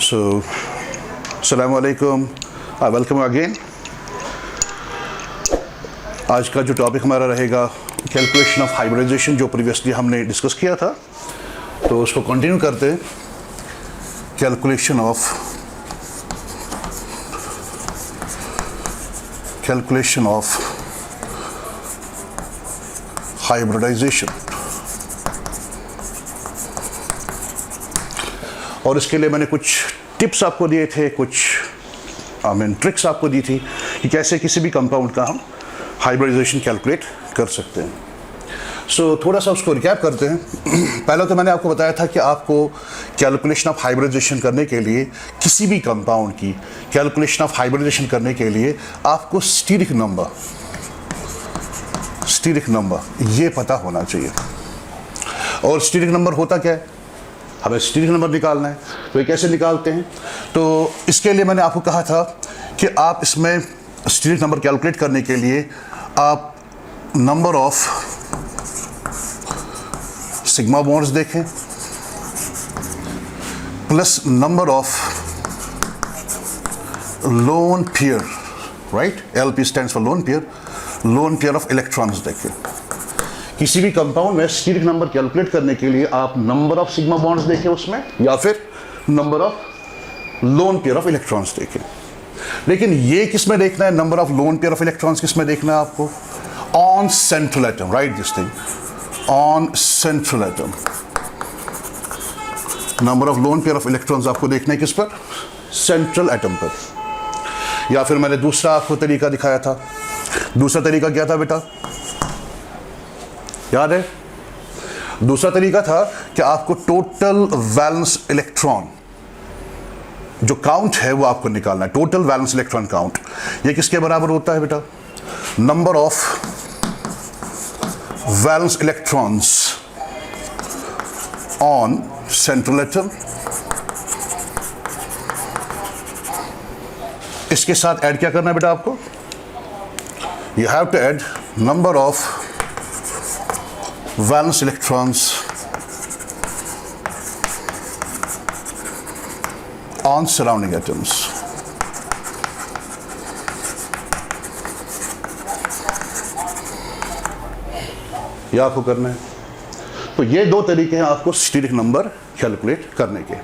So, Assalamu alaikum, welcome again. आज का जो टॉपिक हमारा रहेगा कैलकुलेशन ऑफ हाइब्रिडाइजेशन, जो प्रीवियसली हमने डिस्कस किया था, तो उसको कंटिन्यू करते हैं. Calculation of hybridisation. और इसके लिए मैंने कुछ टिप्स आपको दिए थे, कुछ ट्रिक्स आपको दी थी कि कैसे किसी भी कंपाउंड का हम हाइब्रिडाइजेशन कैलकुलेट कर सकते हैं. सो थोड़ा सा उसको रिकैप करते हैं. पहले तो मैंने आपको बताया था कि आपको कैलकुलेशन ऑफ हाइब्रिडाइजेशन करने के लिए, किसी भी कंपाउंड की कैलकुलेशन ऑफ हाइब्रिडाइजेशन करने के लिए आपको स्टीरिक नंबर ये पता होना चाहिए. और स्टीरिक नंबर होता क्या है? हमें स्टीरिक नंबर निकालना है. तो ये कैसे निकालते हैं? तो इसके लिए मैंने आपको कहा था कि आप इसमें स्टीरिक नंबर कैलकुलेट करने के लिए आप नंबर ऑफ सिग्मा बॉन्ड्स देखें plus number of lone pair, right? LP stands for loan pair of electrons देखें. किसी भी कंपाउंड में स्टीरिक नंबर कैलकुलेट करने के लिए आप नंबर ऑफ सिग्मा बॉन्ड्स देखें उसमें, या फिर number of lone pair of electrons देखें. लेकिन ये किस में देखना है? Number of lone pair of electrons किस में देखना है आपको? On central atom, right this thing, on central atom. Number of lone pair of electrons आपको देखना है किस पर? सेंट्रल एटम पर. या फिर मैंने दूसरा आपको तरीका दिखाया था. दूसरा तरीका क्या था बेटा? याद है? दूसरा तरीका था कि आपको टोटल वैलेंस इलेक्ट्रॉन जो काउंट है वो आपको निकालना है. टोटल वैलेंस इलेक्ट्रॉन काउंट ये किसके बराबर होता है बेटा? Number of valence electrons on central atom. इसके साथ ऐड क्या करना है बेटा आपको? You have to add number of valence electrons on surrounding atoms. ये आपको करना है. तो ये दो तरीके हैं आपको स्टीरिक नंबर कैलकुलेट करने के.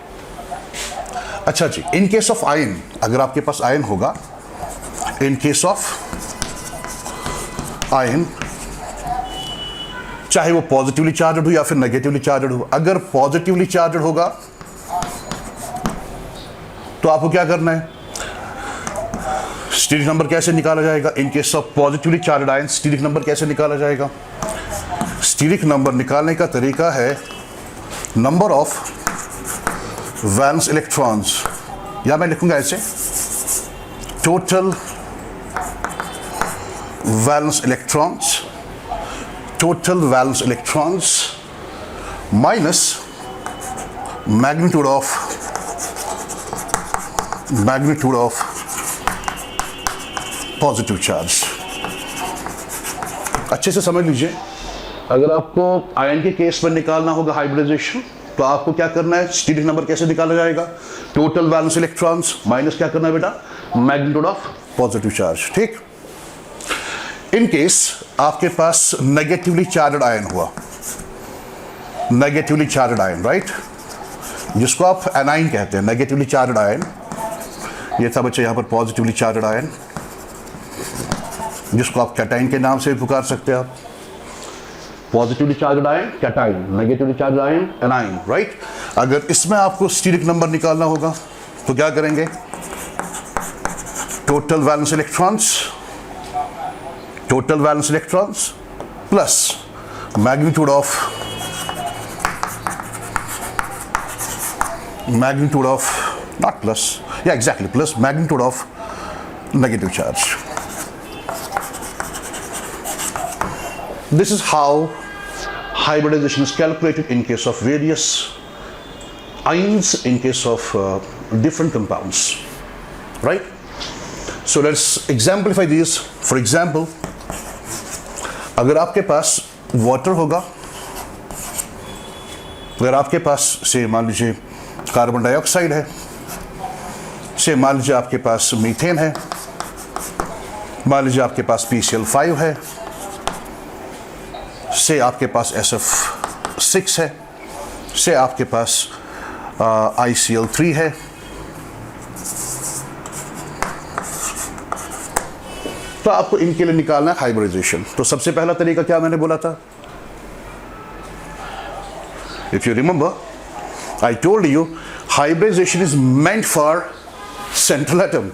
अच्छा जी, इन केस ऑफ आयन, अगर आपके पास आयन होगा, इन केस ऑफ आयन, चाहे वो पॉजिटिवली चार्जड हो या फिर नेगेटिवली चार्जड हो, अगर पॉजिटिवली चार्जड होगा तो आपको क्या करना है? स्टीरिक नंबर कैसे निकाला जाएगा? इन case of positively charged ion steric number कैसे निकाला जाएगा? स्टीरिक नंबर निकालने का तरीका है नंबर ऑफ वैलेंस इलेक्ट्रॉन्स, या मैं लिखूंगा ऐसे, total valence electrons minus magnitude of positive charge. अच्छे से समझ लीजिए. अगर आपको आयन के केस में निकालना होगा हाइब्रिडाइजेशन, तो आपको क्या करना है? स्टीरिक नंबर कैसे निकाला जाएगा? टोटल वैलेंस इलेक्ट्रॉन्स माइनस क्या करना है बेटा? Magnitude of positive charge. ठीक. इन केस आपके पास नेगेटिवली चार्जड आयन हुआ, नेगेटिवली चार्जड आयन, राइट, जिसको आप एनाइन कहते हैं, नेगेटिवली चार्जड आयन. ये था बच्चे यहाँ पर पॉजिटिवली चार्जड आयन, जिसको आप कैटाइन के नाम से पुकार सकते हैं. आप positively charged ion cation, negatively charged ion A9, right. अगर इसमें आपको स्टीरिक नंबर निकालना होगा तो क्या करेंगे? Total valence electrons plus magnitude of not plus, या exactly plus magnitude of negative charge. This is how hybridization is calculated in case of various ions, in case of different compounds, right? So let's exemplify these. For example, अगर आपके पास water होगा, अगर आपके पास से मान लीजिए carbon dioxide है, से मान लीजिए आपके पास मीथेन है, मान लीजिए आपके पास PCl5 है, से आपके पास SF6 है, से आपके पास ICl3 है। तो आपको इनके लिए निकालना है हाइब्रिडाइजेशन। तो सबसे पहला तरीका क्या मैंने बोला था? If you remember, I told you hybridization is meant for central atom.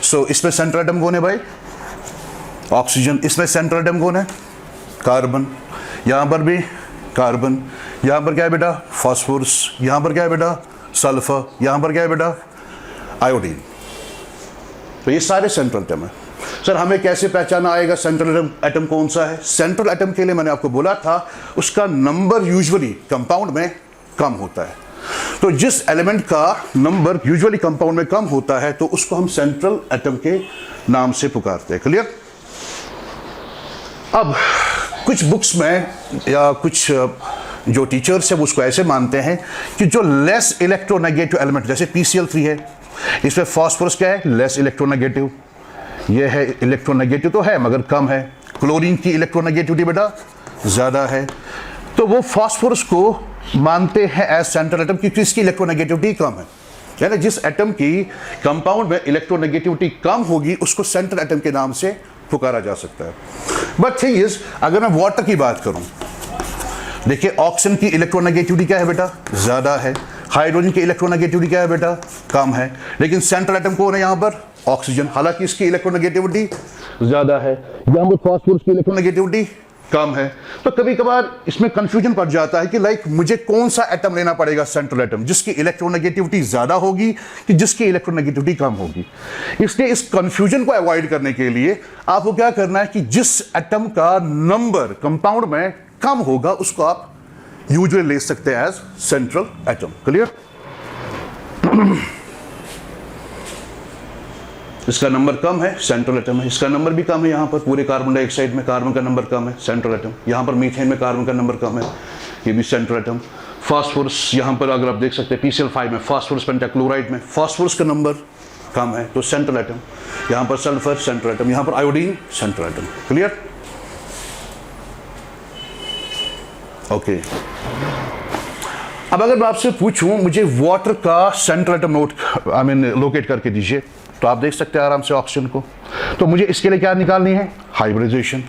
So इसमें सेंट्रल एटम कौन है भाई? ऑक्सीजन। इसमें सेंट्रल एटम कौन है? कार्बन। यहां पर भी कार्बन। यहां पर क्या है बेटा? फास्फोरस। यहां पर क्या है बेटा? सल्फर। यहां पर क्या है बेटा? आयोडीन। तो ये सारे सेंट्रल एटम है। सर हमें कैसे पहचाना आएगा सेंट्रल एटम कौन सा है? सेंट्रल एटम के लिए मैंने आपको बोला था उसका नंबर यूजुअली कंपाउंड में कम होता है। तो जिस एलिमेंट का नंबर यूजुअली कंपाउंड में कम होता है तो उसको हम सेंट्रल एटम के नाम से पुकारते हैं। क्लियर? अब कुछ बुक्स में या कुछ जो टीचर्स हैं उसको ऐसे मानते हैं कि जो लेस इलेक्ट्रोनेगेटिव एलिमेंट, जैसे PCl3 है, इसमें फास्फोरस क्या है? Less electronegative. ये है इलेक्ट्रोनेगेटिव तो है मगर कम है। क्लोरीन की इलेक्ट्रोनेगेटिविटी बेटा ज़्यादा है। तो वो फास्फोरस को मानते हैं एज सेंट्रल एटम क्योंकि इसकी इलेक्ट्रोनेगेटिविटी कम है। यानी जिस एटम की कंपाउंड में इलेक्ट्रोनेगेटिविटी कम होगी उसको सेंट्रल एटम के नाम से पुकारा जा सकता है। बट थिंग इज, अगर मैं वाटर की बात करूं, देखिए ऑक्सीजन की इलेक्ट्रोनेगेटिविटी क्या है बेटा? ज़्यादा है। हाइड्रोजन की इलेक्ट्रोनेगेटिविटी क्या है बेटा? कम है। लेकिन सेंट्रल एटम कौन है यहाँ पर? ऑक्सीजन। हालांकि इसकी इलेक्ट्रोनेगेटिविटी ज़्यादा है। यहाँ पर फास्फोरस की इलेक्ट्रोनेगेटिविटी कम है। तो कभी कभार इसमें कंफ्यूजन पड़ जाता है कि लाइक मुझे कौन सा एटम लेना पड़ेगा सेंट्रल एटम, जिसकी इलेक्ट्रोनेगेटिविटी ज़्यादा होगी कि जिसकी इलेक्ट्रोनेगेटिविटी कम होगी। इसलिए इस कंफ्यूजन को अवॉइड करने के लिए आपको क्या करना है कि जिस एटम का नंबर कंपाउंड में कम होगा उसको आप यूजुअली ले सकते हैं एज सेंट्रल एटम। क्लियर? इसका नंबर कम है, सेंट्रल एटम है। इसका नंबर भी कम है, यहाँ पर पूरे कार्बन डाइऑक्साइड में कार्बन का नंबर कम है, सेंट्रल एटम। यहाँ पर मीथेन में कार्बन का नंबर कम है, ये भी सेंट्रल एटम। फास्फोरस, यहाँ पर अगर आप देख सकते हैं PCl5 में, फास्फोरस पेंटाक्लोराइड में फास्फोरस का नंबर कम है तो सेंट्रल एटम। यहाँ पर सल्फर सेंट्रल एटम, यहाँ पर iodine central atom. Clear? Okay. अब अगर मैं आपसे पूछूं मुझे वाटर का सेंट्रल एटम नोट लोकेट करके दीजिए, तो आप देख सकते हैं आराम से ऑक्सीजन को। तो मुझे इसके लिए क्या निकालनी है? हाइब्रिडाइजेशन।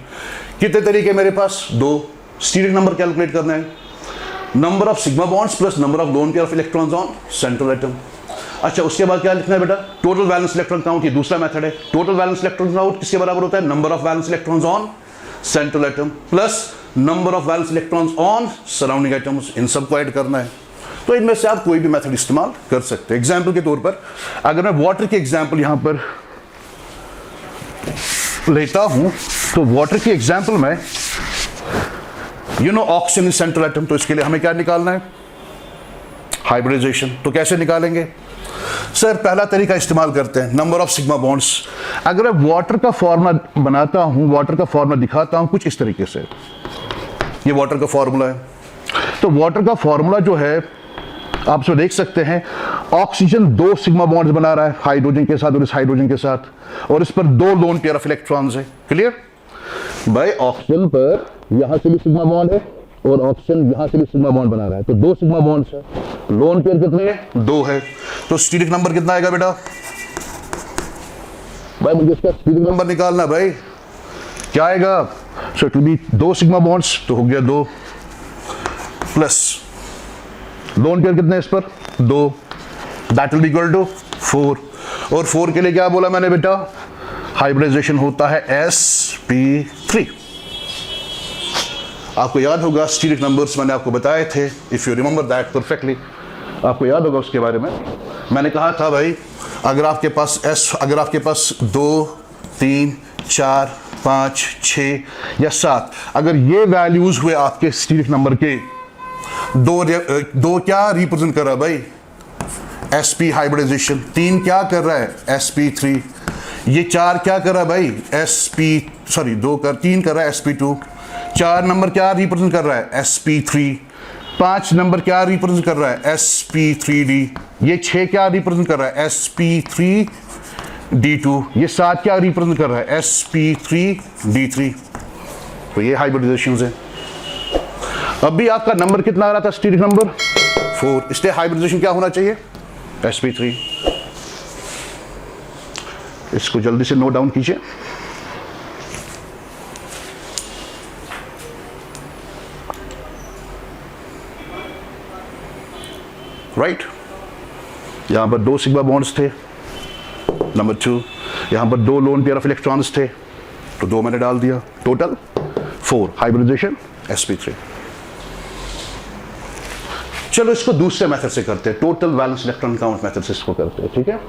कितने तरीके मेरे पास? 2। स्टीरिक नंबर कैलकुलेट करना है, number of sigma bonds plus number of lone pair of electrons on central atom. अच्छा, उसके बाद क्या लिखना है बेटा? Total valence electron count. ये दूसरा मेथड है। टोटल वैलेंस इलेक्ट्रॉन काउंट किसके बराबर होता है? Number of valence electrons on central atom plus number of valence electrons on surrounding atoms. इन सबको ऐड करना है। तो इनमें से आप कोई भी मेथड इस्तेमाल कर सकते हैं। एग्जाम्पल के तौर पर अगर मैं वाटर की एग्जाम्पल यहां पर लेता हूं तो वाटर की एग्जाम्पल में ऑक्सीजन इज सेंट्रल एटम, तो इसके लिए हमें क्या निकालना है? हाइब्रिडाइजेशन। तो कैसे निकालेंगे? सर पहला तरीका इस्तेमाल करते हैं, नंबर ऑफ सिग्मा बॉन्ड्स। अगर मैं वाटर का फॉर्मूला बनाता हूं, वाटर का फॉर्मूला दिखाता हूं कुछ इस तरीके से, ये वाटर का फॉर्मूला है। तो वाटर का फॉर्मूला जो है आप इसमें देख सकते हैं, ऑक्सीजन 2 सिग्मा बॉन्ड्स बना रहा है हाइड्रोजन के साथ और इस हाइड्रोजन के साथ, और इस पर 2 लोन पेयर ऑफ इलेक्ट्रॉन्स है। क्लियर? भाई ऑक्सीजन पर यहां से भी सिग्मा बॉन्ड है और ऑक्सीजन यहां से भी सिग्मा बॉन्ड बना रहा है, तो 2 सिग्मा बॉन्ड्स है। लोन पेयर कितने हैं? 2 है। तो स्टीरिक नंबर कितना आएगा बेटा? भाई मुझे इसका स्टीरिक नंबर निकालना भाई, क्या आएगा? So it will be 2 sigma bonds, तो हो गया 2 प्लस लोन पेयर कितने इस पर? 2, that will be equal to 4। और 4 के लिए क्या बोला मैंने बेटा? हाइब्रिडाइजेशन होता है sp3। आपको याद होगा स्टीरिक नंबर्स मैंने आपको बताए थे, if you remember that perfectly, आपको याद होगा उसके बारे में। मैंने कहा था भाई अगर आपके पास 2, 3, 4, 5, 6 या 7 अगर ये वैल्यूज हुए आपके स्टीरिक नंबर के, दो क्या रिप्रेजेंट कर रहा है भाई? sp hybridisation. 3 क्या कर रहा है? sp3। ये 4 क्या कर रहा है भाई? 3 कर रहा है sp2। 4 नंबर क्या रिप्रेजेंट कर रहा है? sp3। 5 नंबर क्या रिप्रेजेंट कर रहा है? sp3d। ये 6 क्या रिप्रेजेंट कर रहा है? sp3d2। ये 7 क्या रिप्रेजेंट कर रहा है? sp3d3। तो ये हाइब्रिडाइजेशन है। अब भी आपका नंबर कितना आ रहा था? स्टीरिक नंबर 4, इसलिए हाइब्रिडाइजेशन क्या होना चाहिए? sp3। इसको जल्दी से नोट डाउन कीजिए। राइट, यहां पर 2 सिग्मा बॉन्ड्स थे, नंबर 2। यहां पर 2 लोन पेयर ऑफ इलेक्ट्रॉन्स थे, तो 2 मैंने डाल दिया, टोटल 4, हाइब्रिडाइजेशन sp3। चलो इसको दूसरे मेथड से करते हैं, total valence electron count method से इसको करते हैं, ठीक है?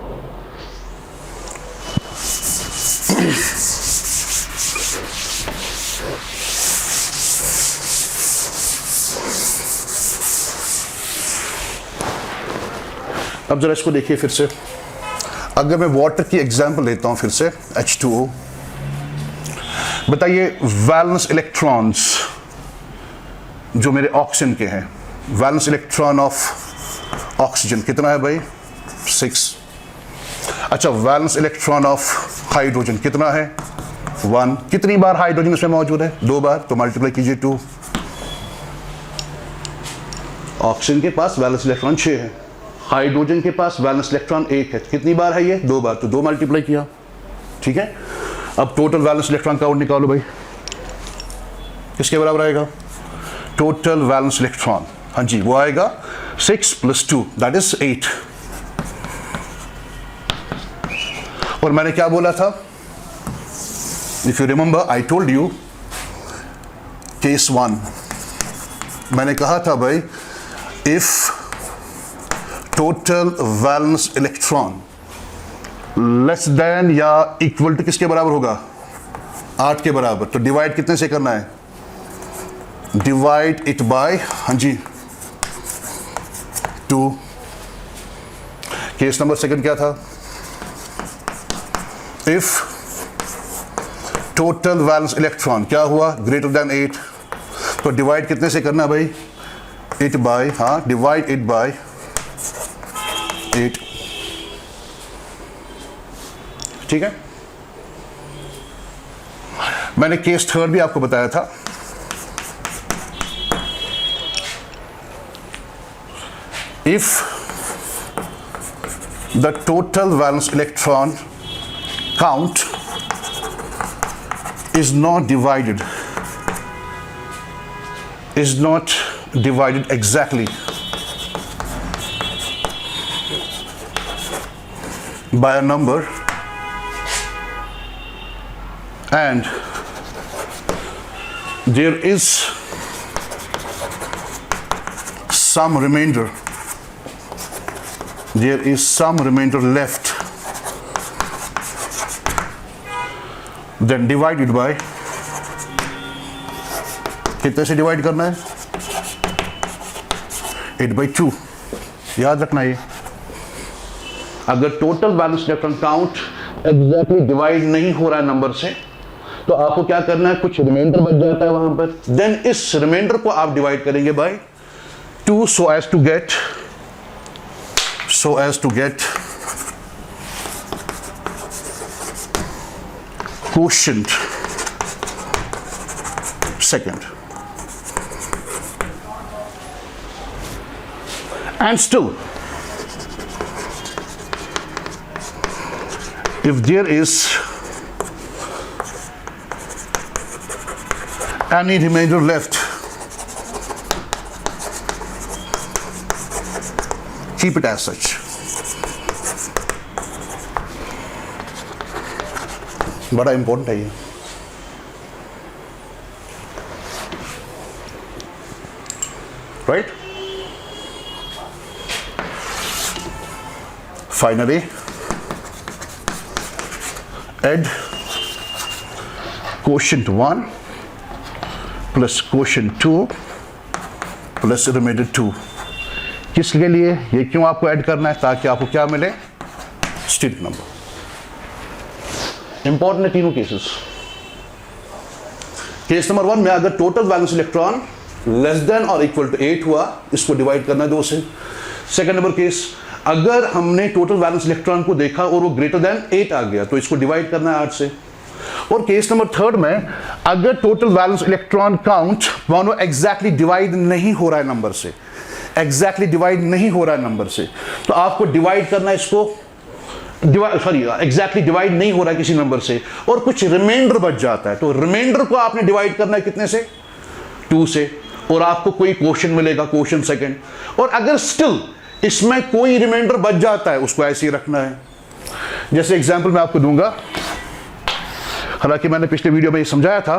अब जरा इसको देखिए फिर से। अगर मैं वाटर की एग्जांपल लेता हूं फिर से, H2O, बताइए वैलेंस इलेक्ट्रॉन्स जो मेरे ऑक्सीजन के हैं, वैलेंस इलेक्ट्रॉन ऑफ ऑक्सीजन कितना है भाई? 6। अच्छा, वैलेंस इलेक्ट्रॉन ऑफ हाइड्रोजन कितना है? 1। कितनी बार हाइड्रोजन इसमें मौजूद है? 2 बार, तो मल्टीप्लाई कीजिए 2। ऑक्सीजन के पास वैलेंस इलेक्ट्रॉन 6 है, हाइड्रोजन के पास वैलेंस इलेक्ट्रॉन 1 है। कितनी बार है ये? 2 बार, तो 2 मल्टीप्लाई किया, ठीक है? अब टोटल वैलेंस इलेक्ट्रॉन काउंट निकालो भाई, किसके बराबर आएगा? टोटल वैलेंस इलेक्ट्रॉन, हाँ जी, वो आएगा 6 + 2 दैट इज 8। और मैंने क्या बोला था? If you remember I told you case 1, मैंने कहा था भाई if total valence electron less than या इक्वल टू किसके बराबर होगा? 8 के बराबर, तो डिवाइड कितने से करना है? डिवाइड इट बाय, हाँ जी, 2। केस नंबर सेकंड क्या था? इफ टोटल वैलेंस इलेक्ट्रॉन क्या हुआ? ग्रेटर देन 8, तो डिवाइड कितने से करना भाई? इट बाय, हाँ, डिवाइड इट बाय 8, ठीक है? मैंने केस थर्ड भी आपको बताया था। If the total valence electron count is not divided exactly by a number and there is some remainder left, then divided by, कितने से डिवाइड करना है? 8/2। याद रखना ये, अगर total valence electron count exactly divide नहीं हो रहा है नंबर से, तो आपको क्या करना है? कुछ रिमाइंडर बच जाता है वहां पर, देन इस रिमाइंडर को आप डिवाइड करेंगे bye 2 so as to get quotient second. And still, if there is any remainder left, keep it as such. बड़ा इंपॉर्टेंट है ये, right? Finally add quotient 1 plus quotient 2 plus remainder 2। किसके लिए ये क्यों आपको ऐड करना है? ताकि आपको क्या मिले? Steric number. इंपॉर्टेंट है तीनों केसेस। केस नंबर 1 में अगर total valence electron less than और इक्वल टू 8 हुआ, इसको डिवाइड करना है 2 से। सेकंड नंबर केस, अगर हमने टोटल वैलेंस इलेक्ट्रॉन को देखा और वो ग्रेटर देन 8 आ गया तो इसको डिवाइड करना है 8 से। और केस नंबर थर्ड में अगर टोटल वैलेंस इलेक्ट्रॉन काउंट मानो एग्जैक्टली डिवाइड नहीं हो रहा है नंबर से, एग्जैक्टली डिवाइड नहीं हो रहा है नंबर से, तो आपको डिवाइड करना है इसको, एग्जैक्टली डिवाइड नहीं हो रहा है किसी नंबर से और कुछ रिमाइंडर बच जाता है, तो रिमाइंडर को आपने डिवाइड करना है कितने से, 2 से, और आपको कोई क्वोशंट मिलेगा, क्वोशंट सेकंड। और अगर स्टिल इसमें कोई रिमाइंडर बच जाता है उसको ऐसे ही रखना है। जैसे एग्जांपल मैं आपको दूंगा, हालांकि मैंने पिछले वीडियो में ये समझाया था,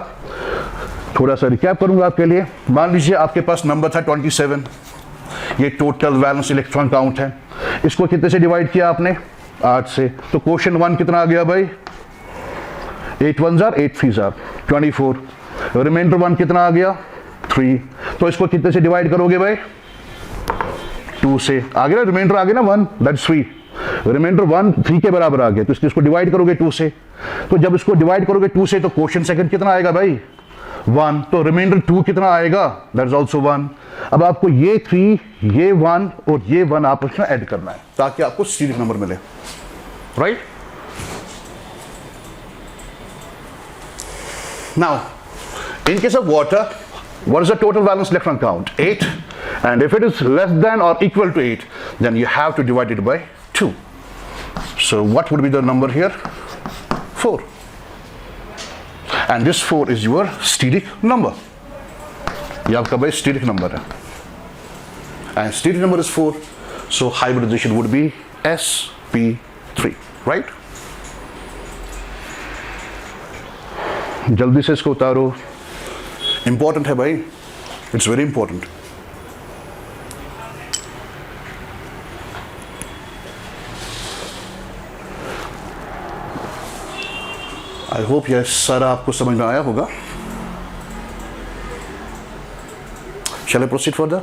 थोड़ा सा रिकैप करूंगा आपके लिए। मान लीजिए आपके पास नंबर था 27, ये टोटल वैलेंस इलेक्ट्रॉन काउंट है, इसको कितने से डिवाइड किया आपने, 8 से, तो क्वेश्चन 1 कितना आ गया भाई, 8 1 जार 8 3 जार 24, रिमाइंडर 1 कितना आ गया 3, तो इसको कितने से डिवाइड करोगे भाई, 2 से, आ गया ना रिमाइंडर, आ गया ना 1, दैट्स 3, रिमाइंडर 1 3 के बराबर आ गया, तो इसको डिवाइड करोगे 2 से, तो जब इसको डिवाइड करोगे 2 से तो क्वेश्चन सेकंड कितना आएगा भाई 1, तो रिमाइंडर 2 कितना आएगा, दैट इज आल्सो 1। अब आपको ये 3, ये 1 और ये 1 आपस में ऐड करना है ताकि आपको स्टीरिक नंबर मिले, right. Now in case of water, what is the total valence electron count, 8, and if it is less than or equal to 8 then you have to divide it by 2. So what would be the number here, 4, and this 4 is your steric number, ये आपका भाई steric number है, and steric number is 4, so hybridization would be sp3, right। जल्दी से इसको उतारो, important है भाई, it's very important. I hope यह सारा आपको समझ में आया होगा। Shall I proceed further?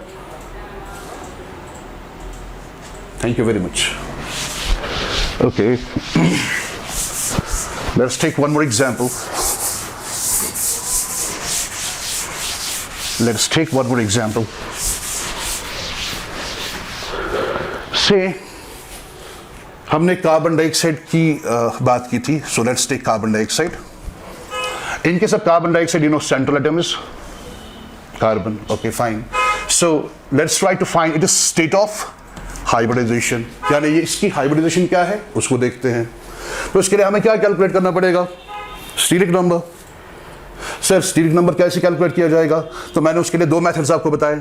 Thank you very much. Okay, let's take one more example. Let's take one more example. Say हमने कार्बन डाइऑक्साइड की बात की थी, so let's take carbon dioxide. In case of carbon dioxide, you know central atom is carbon. Okay, fine. So let's try to find it is state of hybridization. यानी ये इसकी hybridization क्या है उसको देखते हैं। तो इसके लिए हमें क्या कैलकुलेट करना पड़ेगा, steric number. Sir steric number कैसे कैलकुलेट किया जाएगा, तो मैंने उसके लिए 2 मेथड्स आपको बताए,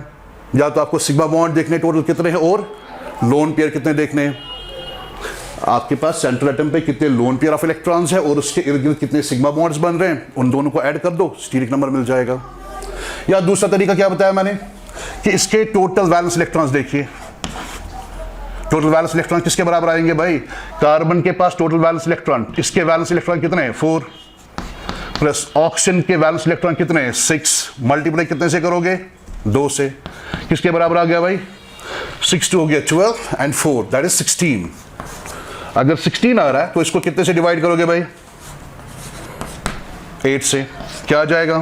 या तो आपको सिग्मा बॉन्ड देखने टोटल कितने हैं और लोन पेयर कितने देखने हैं। आपके पास सेंट्रल एटम पे कितने लोन पेयर ऑफ इलेक्ट्रॉन्स है और उसके इर्द गिर्द कितने सिग्मा बॉन्ड्स बन रहे हैं, उन दोनों को ऐड कर दो, स्टीरिक नंबर मिल जाएगा। या दूसरा तरीका क्या बताया मैंने कि इसके टोटल वैलेंस इलेक्ट्रॉन्स देखिए, टोटल वैलेंस इलेक्ट्रॉन किसके बराबर आएंगे भाई, कार्बन के पास टोटल वैलेंस इलेक्ट्रॉन, इसके वैलेंस इलेक्ट्रॉन कितने हैं 4, प्लस ऑक्सीजन के वैलेंस इलेक्ट्रॉन कितने हैं 6, मल्टीप्लाई कितने से करोगे 2 से, किसके बराबर आ गया भाई 6 2 हो गया 12 एंड 4 दैट इज 16। अगर 16 आ रहा है तो इसको कितने से डिवाइड करोगे भाई 8 से, क्या आ जाएगा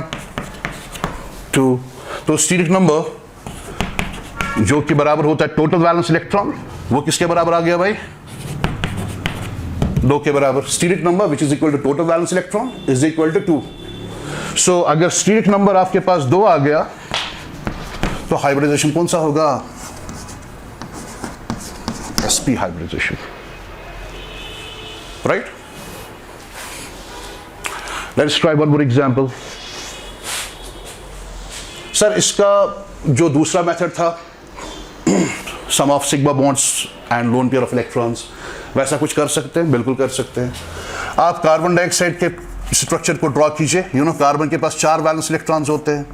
2। तो स्टीरिक नंबर जो कि बराबर होता है टोटल वैलेंस इलेक्ट्रॉन, वो किसके बराबर आ गया भाई 2 के बराबर। Steric number which is equal to total valence electron is equal to 2। So अगर स्टीरिक नंबर आपके पास 2 आ गया तो हाइब्रिडाइजेशन कौन सा होगा, sp hybridization, right. Let's try one more example. Sir इसका जो दूसरा मेथड था sum of sigma bonds and lone pair of electrons, वैसा कुछ कर सकते हैं, बिल्कुल कर सकते हैं। आप कार्बन डाइऑक्साइड के स्ट्रक्चर को ड्रॉ कीजिए। यू नो कार्बन के पास 4 वैलेंस इलेक्ट्रॉन्स होते हैं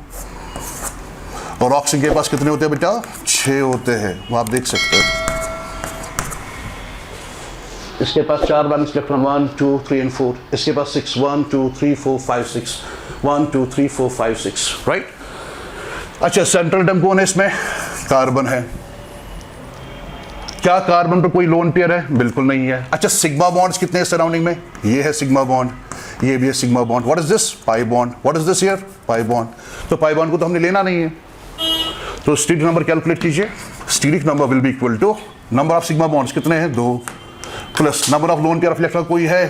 और ऑक्सीजन के पास कितने होते हैं बेटा 6 होते हैं, वो आप देख सकते हैं। इसके पास 4 वैलेंस इलेक्ट्रॉन 1 2 3 एंड 4, इसके पास 6 1 2 3 4 5 6 1 2 3 4 5 6, राइट। अच्छा सेंट्रल एटम कौन है इसमें, कार्बन है। क्या कार्बन पर कोई लोन पेयर है, बिल्कुल नहीं है। अच्छा सिग्मा बॉन्ड्स कितने हैं सराउंडिंग में, ये है सिग्मा बॉन्ड, ये भी है sigma bond. What is this pi bond, what is this here pi bond. तो पाई बॉन्ड को तो हमने लेना नहीं है, तो स्टीरिक नंबर कैलकुलेट कीजिए। Steric number will be equal to number of sigma bonds कितने हैं 2 plus number of lone pair of electron कोई है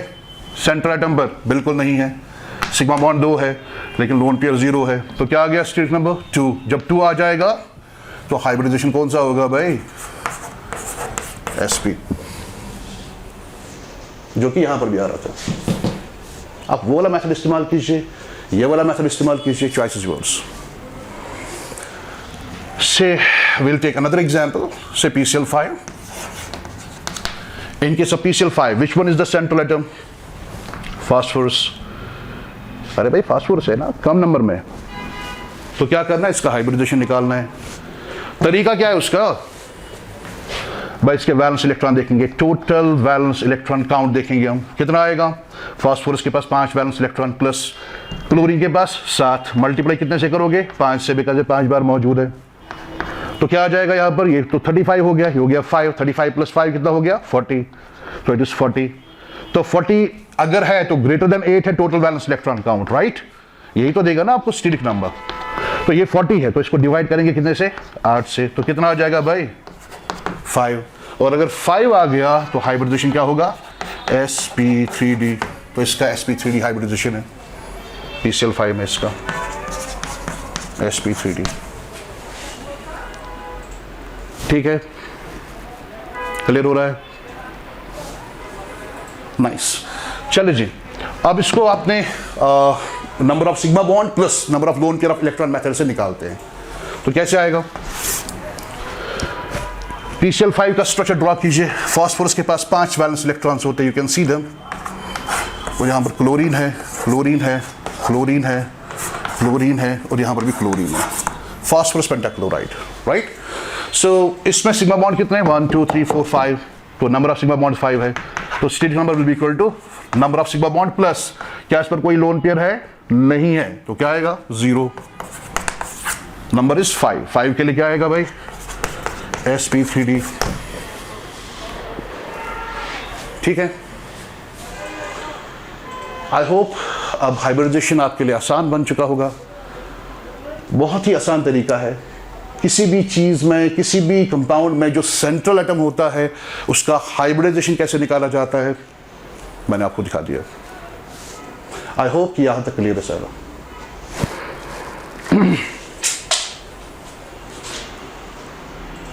सेंट्रल एटम पर बिल्कुल नहीं है, सिग्मा बॉन्ड 2 है लेकिन लोन पेयर 0 है, तो क्या आ गया स्टीरिक नंबर 2। जब 2 आ जाएगा तो हाइब्रिडाइजेशन कौन सा होगा भाई sp, जो कि यहां पर भी आ रहा था। आप वो वाला मेथड इस्तेमाल कीजिए, ये वाला मेथड इस्तेमाल कीजिए, choice is yours. Say we'll take another example, say PCl5. In case of PCl5, which one is the central atom? Phosphorus. अरे भाई phosphorus है ना कम नंबर में, तो क्या करना है इसका हाइब्रिडाइजेशन निकालना है। तरीका क्या है उसका भाई, इसके वैलेंस इलेक्ट्रॉन देखेंगे, टोटल वैलेंस इलेक्ट्रॉन काउंट देखेंगे हम कितना आएगा। फास्फोरस के पास 5 वैलेंस इलेक्ट्रॉन प्लस क्लोरीन के पास 7, मल्टीप्लाई कितने से करोगे 5 से, बिकॉज ये 5 बार मौजूद है, तो क्या आ जाएगा यहाँ पर, ये तो 35 हो गया, ये हो गया 5, 35 प्लस 5 कितना हो गया 40, तो इट इज 40। तो 40 अगर है तो ग्रेटर देन 8 है total valence electron count, right, यही तो देगा ना आपको स्टीरिक नंबर। तो ये 40 है तो इसको डिवाइड करेंगे कितने से 8 से, तो कितना आ जाएगा भाई 5, और अगर 5 आ गया तो हाइब्रिडाइजेशन क्या होगा sp3d, तो इसका sp3d हाइब्रिडाइजेशन है PCl5 में, इसका sp3d, ठीक है, क्लियर हो रहा है, नाइस। चलिए जी, अब इसको आपने number of sigma bond plus number of lone pair of electron method से निकालते हैं, तो कैसे आएगा। PCl5 का स्ट्रक्चर ड्रॉ कीजिए। फास्फोरस के पास 5 वैलेंस इलेक्ट्रॉन्स होते हैं, यू कैन सी देम, और यहाँ पर क्लोरीन है, क्लोरीन है, क्लोरीन है, क्लोरीन है, और यहाँ पर भी क्लोरीन है, फास्फोरस पेंटाक्लोराइड, राइट। सो इसमें सिग्मा बॉन्ड कितने हैं 1 2 3 4 5, तो नंबर ऑफ सिग्मा बॉन्ड 5 है, तो steric number will be equal to number of sigma bond plus, क्या इस पर कोई लोन पेयर है नहीं है, तो क्या आएगा 0, नंबर इज 5 के लिए क्या आएगा भाई sp3d, ठीक है। आई होप अब हाइब्रिडाइजेशन आपके लिए आसान बन चुका होगा। बहुत ही आसान तरीका है, किसी भी चीज में, किसी भी कंपाउंड में जो सेंट्रल एटम होता है उसका हाइब्रिडाइजेशन कैसे निकाला जाता है मैंने आपको दिखा दिया। आई होप कि यहां तक क्लियर है सारा।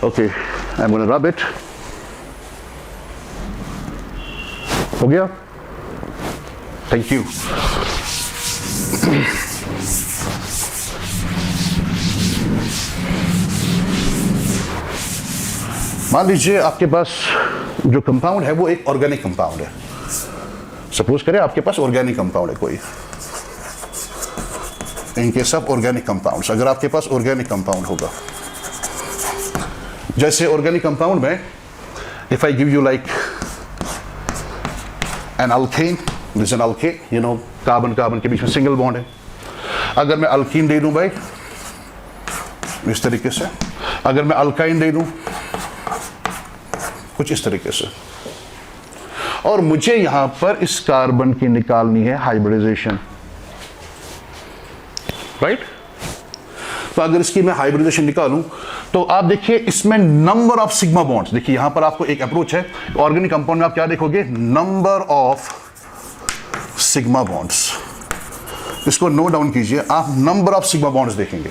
Okay, I am gonna rub it, हो गया, थैंक यू। मान लीजिए आपके पास जो कंपाउंड है वो एक ऑर्गेनिक कंपाउंड है, सपोज करें आपके पास ऑर्गेनिक कंपाउंड है कोई, in case of organic compounds, अगर आपके पास ऑर्गेनिक कंपाउंड होगा, जैसे ऑर्गेनिक कंपाउंड में if I give you like an alkane, this an alkane, you know carbon carbon के बीच में सिंगल बॉन्ड है, अगर मैं अल्कीन दे दूं भाई इस तरीके से, अगर मैं अल्काइन दे दूं कुछ इस तरीके से, और मुझे यहां पर इस कार्बन की निकालनी है हाइब्रिडाइजेशन, राइट। तो अगर इसकी मैं हाइब्रिडाइजेशन निकालूं तो आप देखिए इसमें नंबर ऑफ सिग्मा बॉन्ड्स, देखिए यहां पर आपको एक अप्रोच है, ऑर्गेनिक कंपाउंड में आप क्या देखोगे नंबर ऑफ सिग्मा बॉन्ड्स, इसको नोट डाउन कीजिए, आप नंबर ऑफ सिग्मा बॉन्ड्स देखेंगे,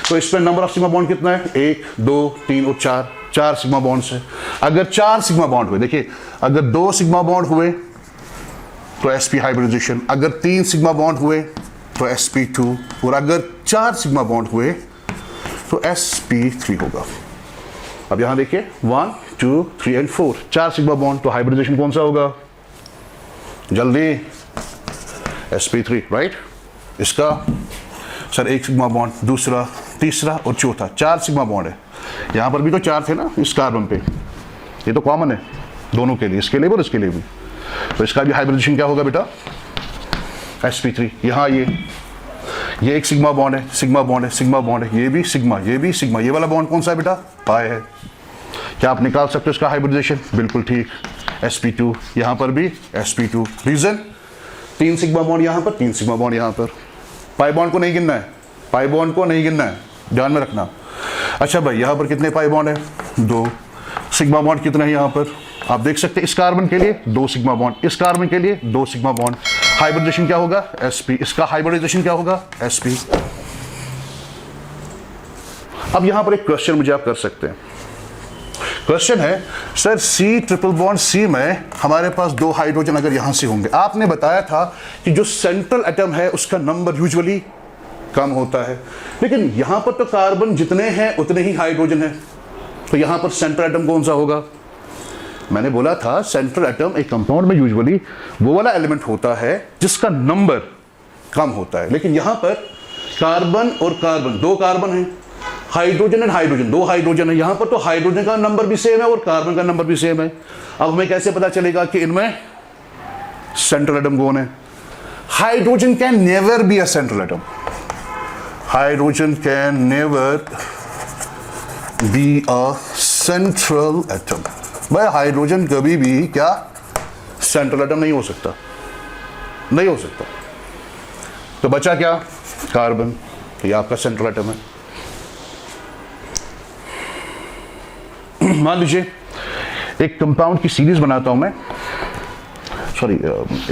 तो इसमें नंबर ऑफ सिग्मा बॉन्ड कितना है 1 2 3 और 4 सिग्मा बॉन्ड्स है। अगर 4 सिग्मा बॉन्ड हुए, देखिए अगर 2 सिग्मा बॉन्ड हुए तो sp हाइब्रिडाइजेशन, अगर 3 सिग्मा बॉन्ड हुए तो sp2, और अगर 4 सिग्मा बॉन्ड हुए तो sp3 होगा। अब यहां देखिए 1 2 3 एंड 4, 4 सिग्मा बॉन्ड, तो हाइब्रिडाइजेशन कौन सा होगा जल्दी sp3, राइट। इसका सर 1 सिग्मा बॉन्ड, दूसरा, तीसरा और चौथा, 4 सिग्मा बॉन्ड है, यहां पर भी तो 4 थे ना इस कार्बन पे, ये तो कॉमन है दोनों के लिए, इसके लिए और इसके लिए भी, तो इसका भी हाइब्रिडेशन क्या होगा बेटा sp3। यहाँ ये एक सिग्मा बॉन्ड है, सिग्मा बॉन्ड है, सिग्मा बॉन्ड है, ये भी सिग्मा, ये भी सिग्मा, ये वाला बॉन्ड कौन सा है बेटा पाई है। क्या आप निकाल सकते हो इसका हाइब्रिडेशन, बिल्कुल ठीक, sp2, यहाँ पर भी sp2, रीजन 3 सिग्मा बॉन्ड यहाँ पर, 3 सिग्मा बॉन्ड यहाँ पर, पाई बॉन्ड को नहीं गिनना है, पाई बॉन्ड को नहीं गिनना है, ध्यान में रखना, अच्छा भाई यहाँ पर कितने पाई बॉन्ड है? 2। सिग्मा बॉन्ड कितना है यहाँ पर? आप देख सकते हैं इस कार्बन के लिए 2 सिग्मा बॉन्ड, इस कार्बन के लिए 2 सिग्मा बॉन्ड। हाइब्रिडेशन क्या होगा? sp। इसका हाइब्रिडाइजेशन क्या होगा? sp। अब यहां पर एक क्वेश्चन मुझे आप कर सकते हैं। क्वेश्चन है sir C triple bond C में हमारे पास 2 हाइड्रोजन अगर यहां से होंगे, आपने बताया था कि जो सेंट्रल एटम है उसका नंबर यूजुअली कम होता है, लेकिन यहां पर तो कार्बन जितने हैं उतने ही हाइड्रोजन है, तो यहां पर सेंट्रल एटम कौन सा होगा? मैंने बोला था सेंट्रल एटम एक कंपाउंड में यूजुअली वो वाला एलिमेंट होता है जिसका नंबर कम होता है, लेकिन यहां पर कार्बन और कार्बन 2 कार्बन है, हाइड्रोजन एंड हाइड्रोजन 2 हाइड्रोजन है, यहां पर तो हाइड्रोजन का नंबर भी सेम है और कार्बन का नंबर भी सेम है। अब हमें कैसे पता चलेगा कि इनमें सेंट्रल एटम कौन है? Hydrogen can never be a central atom, hydrogen can never be a central atom. भाई हाइड्रोजन कभी भी क्या सेंट्रल एटम नहीं हो सकता, नहीं हो सकता। तो बचा क्या? कार्बन, ये आपका सेंट्रल एटम है। मान लीजिए एक कंपाउंड की सीरीज बनाता हूं मैं, सॉरी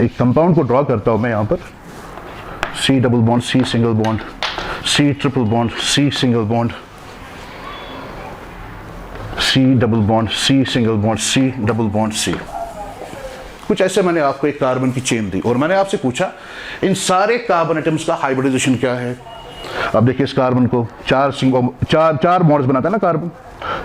एक कंपाउंड को ड्रॉ करता हूं मैं यहां पर, C double bond C single bond, C triple bond C single bond, C double bond C single bond C double bond C। कुछ ऐसे मैंने आपको एक कार्बन की चेन दी और मैंने आपसे पूछा इन सारे कार्बन एटम्स का हाइब्रिडाइजेशन क्या है। अब देखिए इस कार्बन को चार बॉन्ड्स बनाता है ना कार्बन,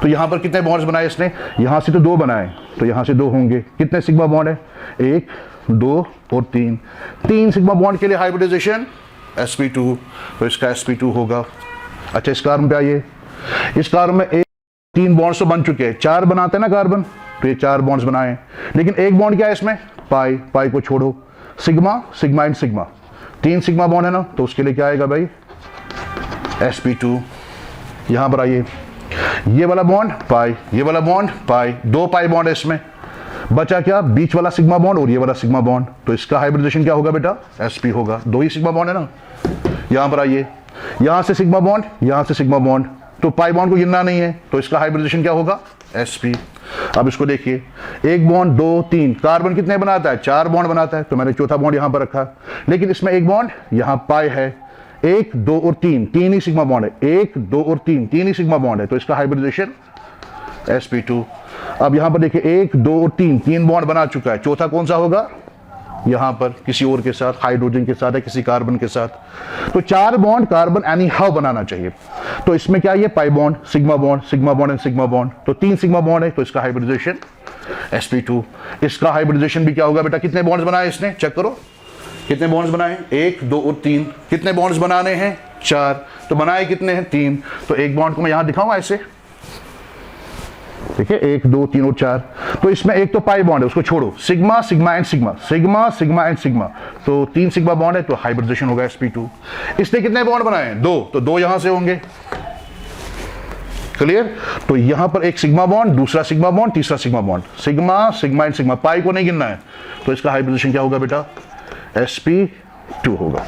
तो यहां पर कितने बॉन्ड्स बनाए इसने? यहां से तो 2 बनाए, तो यहां से 2 होंगे। कितने सिग्मा बॉन्ड है? 1, 2 और 3 सिग्मा बॉन्ड के लिए हाइब्रिडाइजेशन sp2, तो इसका sp2 होगा। अच्छा इस कार्बन पे आइए, इस कार्बन में 3 बॉन्ड्स तो बन चुके हैं, 4 बनाते हैं ना कार्बन, तो ये 4 बॉन्ड्स बनाए, लेकिन एक बॉन्ड क्या है इसमें? पाई को छोड़ो, sigma and sigma, 3 sigma bond है ना, तो उसके लिए क्या आएगा भाई? sp2। यहां पर आइए, ये वाला बॉन्ड पाई, ये वाला बॉन्ड पाई, 2 पाई बॉन्ड है इसमें, बचा क्या? बीच वाला सिग्मा बॉन्ड और ये वाला सिग्मा बॉन्ड, तो इसका हाइब्रिडाइजेशन क्या होगा बेटा? sp होगा। 2 ही सिग्मा बॉन्ड है ना। यहां पर आइए, यहां से सिग्मा बॉन्ड, यहां से सिग्मा बॉन्ड, तो पाई बॉन्ड को गिनना नहीं है, तो इसका हाइब्रिडाइजेशन क्या होगा? sp। अब इसको देखिए, 1 बॉन्ड 2 3, कार्बन कितने बनाता है? 4 बॉन्ड बनाता है, तो मैंने चौथा बॉन्ड यहां पर रखा, लेकिन इसमें एक बॉन्ड यहां पाई है, 1 2 और 3 ही सिग्मा बॉन्ड है, 1 2 और 3 ही सिग्मा बॉन्ड है, तो इसका हाइब्रिडाइजेशन sp2। अब यहां पर देखिए 1 2 और 3 बॉन्ड बना चुका है, चौथा कौन सा होगा? यहां पर किसी और के साथ, हाइड्रोजन के साथ है, किसी कार्बन के साथ, तो 4 बॉन्ड कार्बन एनी हाउ बनाना चाहिए, तो इसमें क्या है? Pi bond and sigma bond, तो 3 सिग्मा बॉन्ड है, तो इसका हाइब्रिडाइजेशन sp2। इसका हाइब्रिडाइजेशन भी क्या होगा बेटा? कितने बॉन्ड्स बनाए इसने? चेक करो कितने बॉन्ड्स बनाए? 1 2 और 3। कितने बॉन्ड्स बनाने हैं? 4, तो बनाए कितने हैं? 3। तो एक बॉन्ड को मैं यहां दिखाऊंगा ऐसे, ठीक है, 1 2 3 और 4, तो इसमें एक तो पाई बॉन्ड है, उसको छोड़ो, सिग्मा एंड सिग्मा, तो 3 सिग्मा बॉन्ड है, तो हाइब्रिडाइजेशन होगा sp2। इसने कितने बॉन्ड बनाए? 2, तो 2 यहां से होंगे, क्लियर? तो यहां पर एक सिग्मा बॉन्ड, दूसरा सिग्मा बॉन्ड, तीसरा sigma bond, sigma and sigma, pi को नहीं गिनना है, तो इसका हाइब्रिडाइजेशन क्या होगा बेटा? sp2 होगा।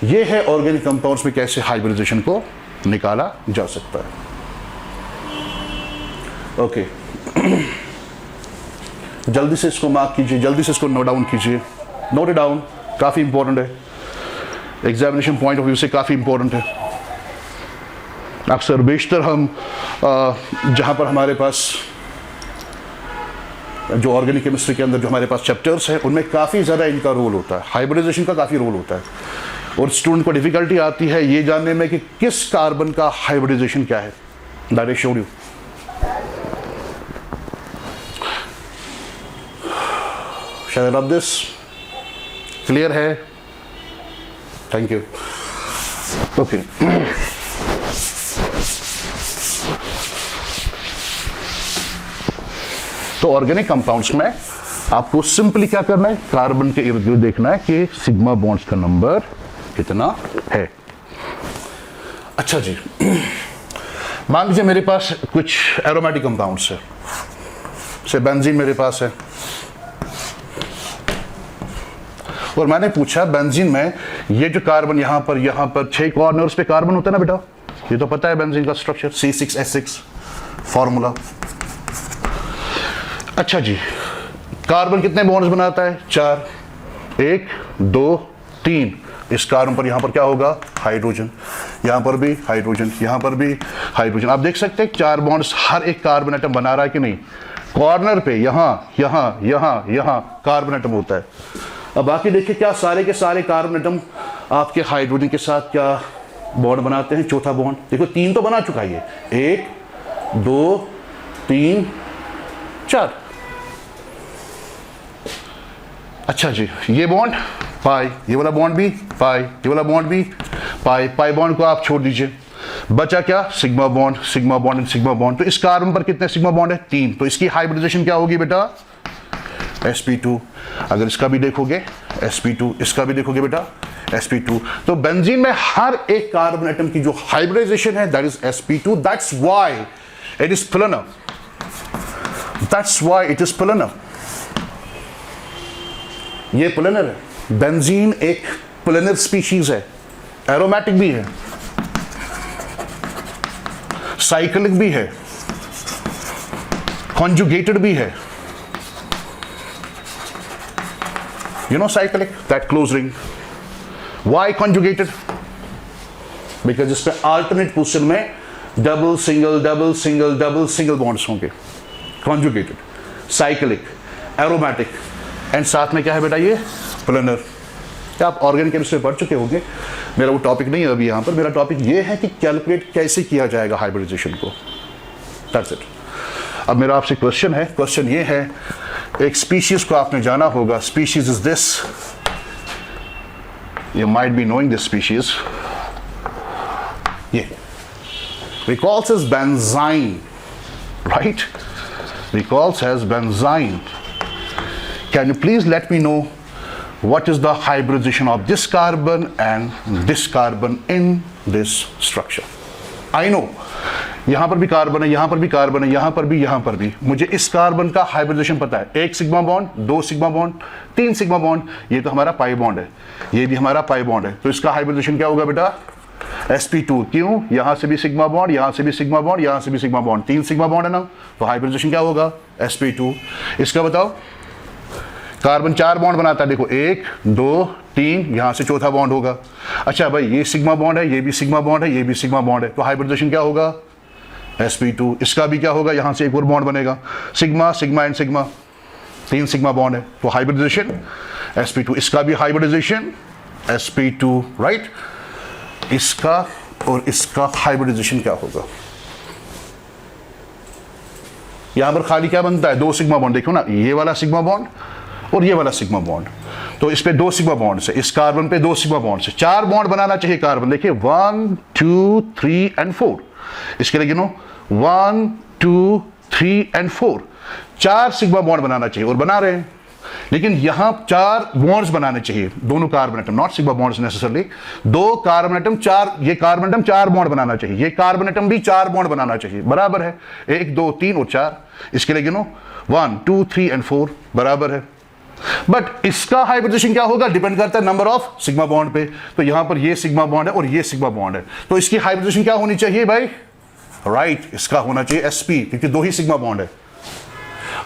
यह है ऑर्गेनिक कंपाउंड्स में कैसे हाइब्रिडाइजेशन को निकाला जा सकता है। ओके जल्दी से इसको मार्क कीजिए, जल्दी से इसको नोट डाउन कीजिए, नोट इट डाउन, काफ़ी इंपॉर्टेंट है, एग्जामिनेशन पॉइंट ऑफ व्यू से काफ़ी इंपॉर्टेंट है। अक्सर बेशतर हम जहाँ पर हमारे पास जो ऑर्गेनिक केमिस्ट्री के अंदर जो हमारे पास चैप्टर्स हैं उनमें काफ़ी ज़्यादा इनका रोल होता है, हाइब्रिडाइजेशन का काफ़ी रोल होता है, और स्टूडेंट को डिफिकल्टी आती है ये जानने में कि किस कार्बन का हाइब्रिडाइजेशन क्या है। That I showed you. Shall I rub this? Clear है? Thank you. ओके तो ऑर्गेनिक कंपाउंड्स में आपको सिंपली क्या करना है? कार्बन के इर्द गिर्द देखना है कि सिग्मा बॉन्ड्स का नंबर कितना है। अच्छा जी, मान लीजिए मेरे पास कुछ एरोमेटिक कंपाउंड्स है, से बेंजीन मेरे पास है, और मैंने पूछा बेंजीन में ये जो कार्बन यहां पर 6 कॉर्नर्स पे कार्बन होता है ना बेटा, ये तो पता है बेंजीन का स्ट्रक्चर, C6H6 फॉर्मूला। अच्छा जी, कार्बन कितने बॉन्ड्स बनाता है? 4, 1 2 3। इस कार्बन पर यहां पर क्या होगा? हाइड्रोजन, यहां पर भी हाइड्रोजन, यहां पर भी हाइड्रोजन। आप देख सकते हैं 4 बॉन्ड्स हर एक कार्बन एटम बना रहा है कि नहीं? कॉर्नर पे यहां यहां यहां यहां कार्बन एटम होता है। अब बाकी देखिए क्या सारे के सारे कार्बन एटम आपके हाइड्रोजन के साथ क्या बॉन्ड बनाते हैं? चौथा बॉन्ड देखो, 3 तो बना चुका है ये, 1 2 3 4। अच्छा जी, ये बॉन्ड पाई, ये वाला बॉन्ड भी पाई, ये वाला बॉन्ड भी पाई। पाई बॉन्ड को आप छोड़ दीजिए, बचा क्या? Sigma bond, sigma bond and sigma bond. तो इस कार्बन पर कितने सिग्मा बॉन्ड है? 3। तो इसकी हाइब्रिडाइजेशन क्या होगी बेटा? sp2। अगर इसका भी देखोगे sp2, इसका भी देखोगे बेटा sp2। तो बेंजीन में हर एक कार्बन एटम की जो हाइब्रिडाइजेशन है that is sp2। That's why it is planar, that's why it is planar. ये प्लेनर है। बेंजीन एक प्लेनर स्पीशीज है, एरोमेटिक भी है, साइक्लिक भी है, कॉन्जुगेटेड भी है। You know cyclic, that close ring. Why conjugated? Because इसमें alternate position में double single bonds होंगे। Conjugated, cyclic, aromatic, and साथ में क्या है बेटा? ये planar। क्या आप ऑर्गेनिक केमिस्ट्री पढ़ चुके होंगे? मेरा वो टॉपिक नहीं है अभी यहाँ पर। मेरा टॉपिक ये है कि कैलकुलेट कैसे किया जाएगा हाइब्रिडाइजेशन को। That's it। अब मेरा आपसे क्वेश्चन है, क्वेश्चन ये है, एक स्पीशीज को आपने जाना होगा। Species is this, you might be knowing this species. ये we calls as benzyne, right? We calls as benzyne. Can you please let me know what is the hybridization of this carbon and this carbon in this structure? I know यहां पर भी carbon है, यहां पर भी carbon है, यहां पर भी, यहां पर भी। मुझे इस कार्बन का हाइब्रिडाइजेशन पता है। 1 sigma bond, 2 sigma bond, 3 sigma bond. ये तो हमारा पाई बॉन्ड है, ये भी हमारा पाई बॉन्ड है। तो इसका हाइब्रिडाइजेशन क्या होगा बेटा? sp2। क्यों? यहां से भी सिग्मा बॉन्ड, यहां से भी सिग्मा बॉन्ड, यहां से भी सिग्मा बॉन्ड, 3 सिग्मा बॉन्ड है ना। तो हाइब्रिडाइजेशन क्या होगा? sp2। इसका बताओ, कार्बन 4 बॉन्ड बनाता है, देखो 1 2 3, यहां से चौथा बॉन्ड होगा। अच्छा भाई, ये सिग्मा बॉन्ड है, ये भी सिग्मा बॉन्ड है, ये भी सिग्मा बॉन्ड है। तो हाइब्रिडाइजेशन क्या होगा? sp2। इसका भी क्या होगा? यहां से एक और बॉन्ड बनेगा, sigma sigma and sigma, 3 sigma bond है। तो हाइब्रिडाइजेशन sp2। इसका भी हाइब्रिडाइजेशन sp2, राइट? इसका और इसका हाइब्रिडाइजेशन क्या होगा? यहां पर खाली क्या बनता है? 2 सिग्मा बॉन्ड। देखो ना, ये वाला सिग्मा बॉन्ड और ये वाला सिग्मा बॉन्ड। तो इस पे 2 सिग्मा बॉन्ड से, इस कार्बन पे 2 सिग्मा बॉन्ड से 4 बॉन्ड बनाना चाहिए कार्बन। देखिए 1 2 3 एंड 4। इसके लिए गिनो 1 2 3 एंड 4। 4 सिग्मा बॉन्ड बनाना चाहिए और बना रहे हैं। लेकिन यहां 4 बॉन्ड्स बनाने चाहिए, दोनों carbon atom, not sigma bonds necessarily. 2 carbon atom 4, ये कार्बन एटम 4 बॉन्ड बनाना चाहिए, ये कार्बन एटम भी 4 बॉन्ड बनाना चाहिए। बराबर है, 1 2 3 और 4। इसके लिए गिनो 1 2 3 एंड 4, बराबर है। बट इसका हाइब्रिडाइजेशन क्या होगा? डिपेंड करता है नंबर ऑफ सिग्मा बॉन्ड पे। तो यहां पर ये सिग्मा बॉन्ड है और ये सिग्मा बॉन्ड है। तो इसकी हाइब्रिडाइजेशन क्या होनी चाहिए भाई? राइट, इसका होना चाहिए sp, क्योंकि 2 ही सिग्मा बॉन्ड है।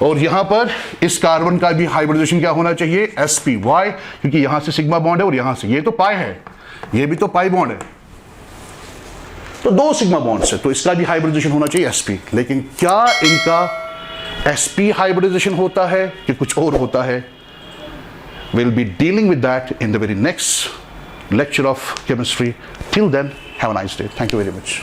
और यहां पर इस कार्बन का भी हाइब्रिडाइजेशन क्या होना चाहिए? sp। वाई? क्योंकि यहां से सिग्मा बॉन्ड है और यहां से, ये तो पाई है, ये भी तो पाई बॉन्ड है। तो 2 सिग्मा बॉन्ड है, तो इसका भी हाइब्रिडाइजेशन होना चाहिए sp। लेकिन क्या इनका sp हाइब्रिडाइजेशन होता है कि कुछ और होता है? We'll be dealing with that in the very next lecture of chemistry. Till then, have a nice day. Thank you very much.